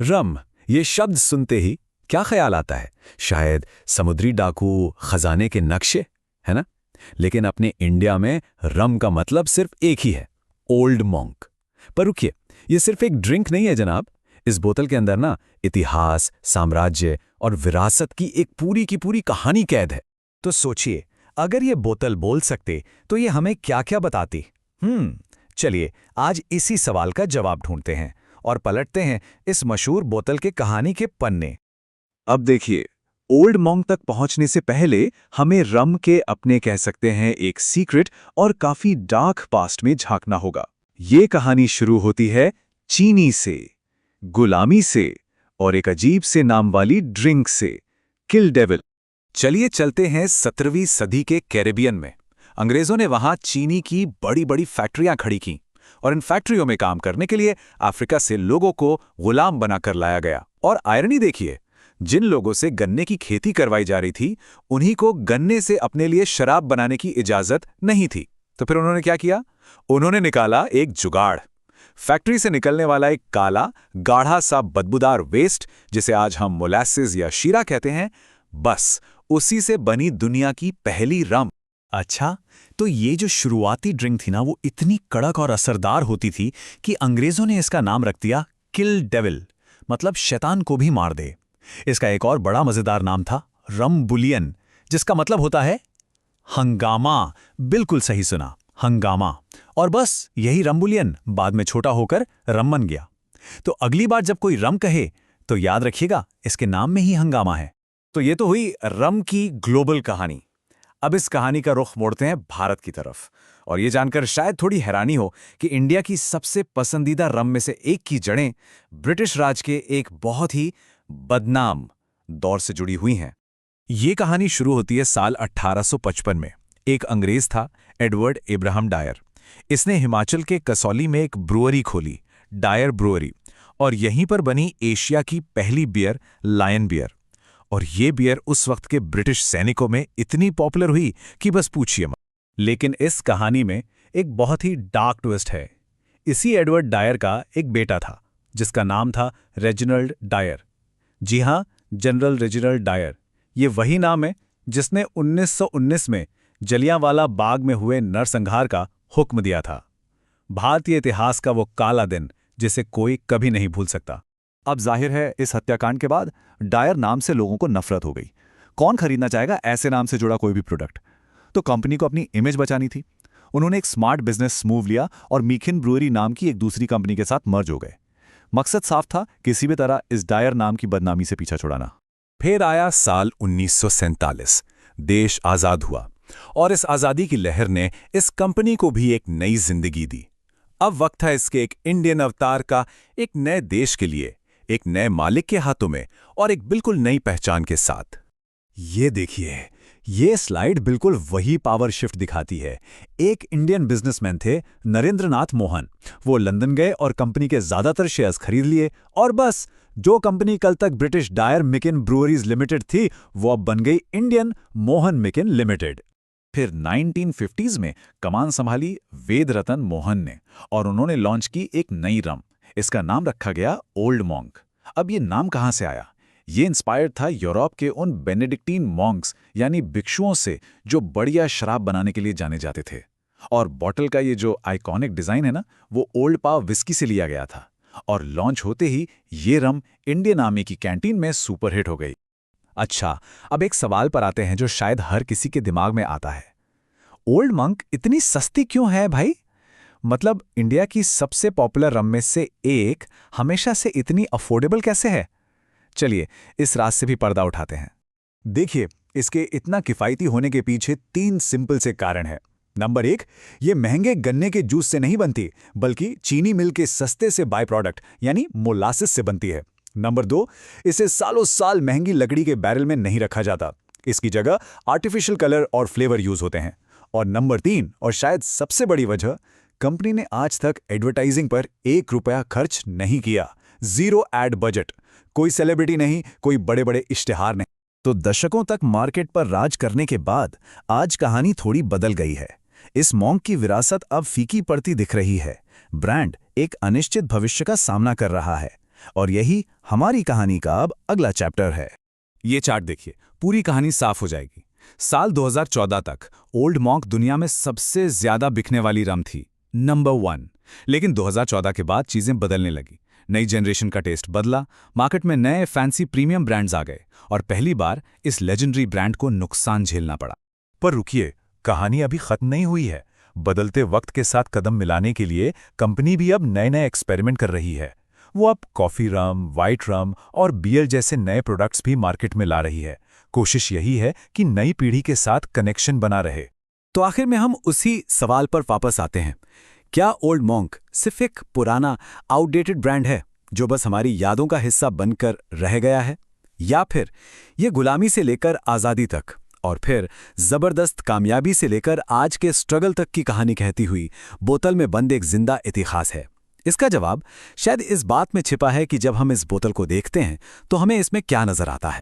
रम, ये शब्द सुनते ही क्या ख्याल आता है? शायद समुद्री डाकू, खजाने के नक्शे, है ना? लेकिन अपने इंडिया में रम का मतलब सिर्फ एक ही है, ओल्ड मॉन्क। पर रुकिए, ये सिर्फ एक ड्रिंक नहीं है जनाब। इस बोतल के अंदर ना इतिहास, साम्राज्य और विरासत की एक पूरी की पूरी कहानी कैद है। तो सोचिए, अगर ये बोतल बोल सकते तो ये हमें क्या क्या बताती? चलिए आज इसी सवाल का जवाब ढूंढते हैं और पलटते हैं इस मशहूर बोतल के कहानी के पन्ने। अब देखिए, ओल्ड मॉन्क तक पहुंचने से पहले हमें रम के अपने कह सकते हैं एक सीक्रेट और काफी डार्क पास्ट में झांकना होगा। ये कहानी शुरू होती है चीनी से, गुलामी से और एक अजीब से नाम वाली ड्रिंक से, किल डेविल। चलिए चलते हैं 17वीं सदी के कैरेबियन में। अंग्रेजों ने वहां चीनी की बड़ी बड़ी फैक्ट्रियां खड़ी की और इन फैक्ट्रियों में काम करने के लिए अफ्रीका से लोगों को गुलाम बनाकर लाया गया। और आयरनी देखिए, जिन लोगों से गन्ने की खेती करवाई जा रही थी, उन्हीं को गन्ने से अपने लिए शराब बनाने की इजाजत नहीं थी। तो फिर उन्होंने क्या किया? उन्होंने निकाला एक जुगाड़। फैक्ट्री से निकलने वाला एक काला, गाढ़ा सा बदबूदार वेस्ट, जिसे आज हम मोलासेस या शीरा कहते हैं, बस उसी से बनी दुनिया की पहली रम। अच्छा, तो ये जो शुरुआती ड्रिंक थी ना, वो इतनी कड़क और असरदार होती थी कि अंग्रेजों ने इसका नाम रख दिया किल डेविल, मतलब शैतान को भी मार दे। इसका एक और बड़ा मजेदार नाम था रम बुलियन, जिसका मतलब होता है हंगामा। बिल्कुल सही सुना, हंगामा। और बस यही रम बुलियन बाद में छोटा होकर रम बन गया। तो अगली बार जब कोई रम कहे तो याद रखिएगा, इसके नाम में ही हंगामा है। तो ये तो हुई रम की ग्लोबल कहानी। अब इस कहानी का रुख मोड़ते हैं भारत की तरफ, और ये जानकर शायद थोड़ी हैरानी हो कि इंडिया की सबसे पसंदीदा रम में से एक की जड़ें ब्रिटिश राज के एक बहुत ही बदनाम दौर से जुड़ी हुई हैं। ये कहानी शुरू होती है साल 1855 में। एक अंग्रेज था, एडवर्ड एब्राहम डायर। इसने हिमाचल के कसौली में एक ब्रुअरी खोली, डायर ब्रुअरी, और यहीं पर बनी एशिया की पहली बियर, लायन बियर। और ये बियर उस वक्त के ब्रिटिश सैनिकों में इतनी पॉपुलर हुई कि बस पूछिए मत। लेकिन इस कहानी में एक बहुत ही डार्क ट्विस्ट है। इसी एडवर्ड डायर का एक बेटा था जिसका नाम था रेजिनाल्ड डायर। जी हां, जनरल रेजिनाल्ड डायर। ये वही नाम है जिसने 1919 में जलियांवाला बाग में हुए नरसंहार का हुक्म दिया था। भारतीय इतिहास का वो काला दिन जिसे कोई कभी नहीं भूल सकता। अब जाहिर है, इस हत्याकांड के बाद डायर नाम से लोगों को नफरत हो गई। कौन खरीदना चाहेगा ऐसे नाम से जुड़ा कोई भी प्रोडक्ट? तो कंपनी को अपनी इमेज बचानी थी। उन्होंने एक स्मार्ट बिजनेस मूव लिया और मीखिन ब्रुअरी नाम की एक दूसरी कंपनी के साथ मर्ज हो गए। मकसद साफ था, किसी भी तरह इस डायर नाम की बदनामी से पीछा छुड़ाना। फिर आया साल 1947। देश आजाद हुआ और इस आजादी की लहर ने इस कंपनी को भी एक नई जिंदगी दी। अब वक्त था इसके एक इंडियन अवतार का, एक नए देश के लिए, एक नए मालिक के हाथों में और एक बिल्कुल नई पहचान के साथ। ये देखिए, ये स्लाइड बिल्कुल वही पावर शिफ्ट दिखाती है। एक इंडियन बिजनेसमैन थे, नरेंद्रनाथ मोहन। वो लंदन गए और कंपनी के ज्यादातर शेयर्स खरीद लिए, और बस जो कंपनी कल तक ब्रिटिश डायर मिकिन ब्रुअरीज लिमिटेड थी, वो अब बन गई इंडियन मोहन मिकिन लिमिटेड। फिर 1950s में कमान संभाली वेदरतन मोहन ने, और उन्होंने लॉन्च की एक नई रम। इसका नाम रखा गया ओल्ड मॉन्क। अब ये नाम कहां से आया? ये इंस्पायर्ड था यूरोप के उन बेनेडिक्टीन मॉन्क्स यानी भिक्षुओं से जो बढ़िया शराब बनाने के लिए जाने जाते थे। और बॉटल का ये जो आइकॉनिक डिजाइन है ना, वो ओल्ड पाव विस्की से लिया गया था। और लॉन्च होते ही ये रम इंडियन आर्मी की कैंटीन में सुपरहिट हो गई। अच्छा, अब एक सवाल पर आते हैं जो शायद हर किसी के दिमाग में आता है। ओल्ड मंक इतनी सस्ती क्यों है भाई? मतलब इंडिया की सबसे पॉपुलर रम में से एक हमेशा से इतनी अफोर्डेबल कैसे है? चलिए इस राज से भी पर्दा उठाते हैं। देखिए, इसके इतना किफायती होने के पीछे 3 सिंपल से कारण हैं। नंबर 1, ये महंगे गन्ने के जूस से नहीं बनती, बल्कि चीनी मिल के सस्ते से बाय प्रोडक्ट यानी मोलासिस से बनती है। नंबर 2, इसे सालों साल महंगी लकड़ी के बैरल में नहीं रखा जाता। इसकी जगह आर्टिफिशियल कलर और फ्लेवर यूज होते हैं। और नंबर 3, और शायद सबसे बड़ी वजह, कंपनी ने आज तक एडवर्टाइजिंग पर 1 रुपया खर्च नहीं किया। 0 एड बजट, कोई सेलिब्रिटी नहीं, कोई बड़े बड़े इश्तिहार नहीं। तो दशकों तक मार्केट पर राज करने के बाद आज कहानी थोड़ी बदल गई है। इस मॉन्क की विरासत अब फीकी पड़ती दिख रही है। ब्रांड एक अनिश्चित भविष्य का सामना कर रहा है। और यही हमारी कहानी का अब अगला चैप्टर है। ये चार्ट देखिए, पूरी कहानी साफ हो जाएगी। साल 2014 तक ओल्ड मॉन्क दुनिया में सबसे ज्यादा बिकने वाली रम थी, नंबर 1। लेकिन 2014 के बाद चीजें बदलने लगी। नई जनरेशन का टेस्ट बदला, मार्केट में नए फैंसी प्रीमियम ब्रांड्स आ गए और पहली बार इस लेजेंडरी ब्रांड को नुकसान झेलना पड़ा। पर रुकिए, कहानी अभी खत्म नहीं हुई है। बदलते वक्त के साथ कदम मिलाने के लिए कंपनी भी अब नए नए एक्सपेरिमेंट कर रही है। वो अब कॉफी रम, वाइट रम और बियर जैसे नए प्रोडक्ट्स भी मार्केट में ला रही है। कोशिश यही है कि नई पीढ़ी के साथ कनेक्शन बना रहे। तो आखिर में हम उसी सवाल पर वापस आते हैं, क्या ओल्ड मॉन्क सिर्फ एक पुराना आउटडेटेड ब्रांड है जो बस हमारी यादों का हिस्सा बनकर रह गया है, या फिर ये गुलामी से लेकर आज़ादी तक और फिर जबरदस्त कामयाबी से लेकर आज के स्ट्रगल तक की कहानी कहती हुई बोतल में बंद एक जिंदा इतिहास है? इसका जवाब शायद इस बात में छिपा है कि जब हम इस बोतल को देखते हैं तो हमें इसमें क्या नजर आता है।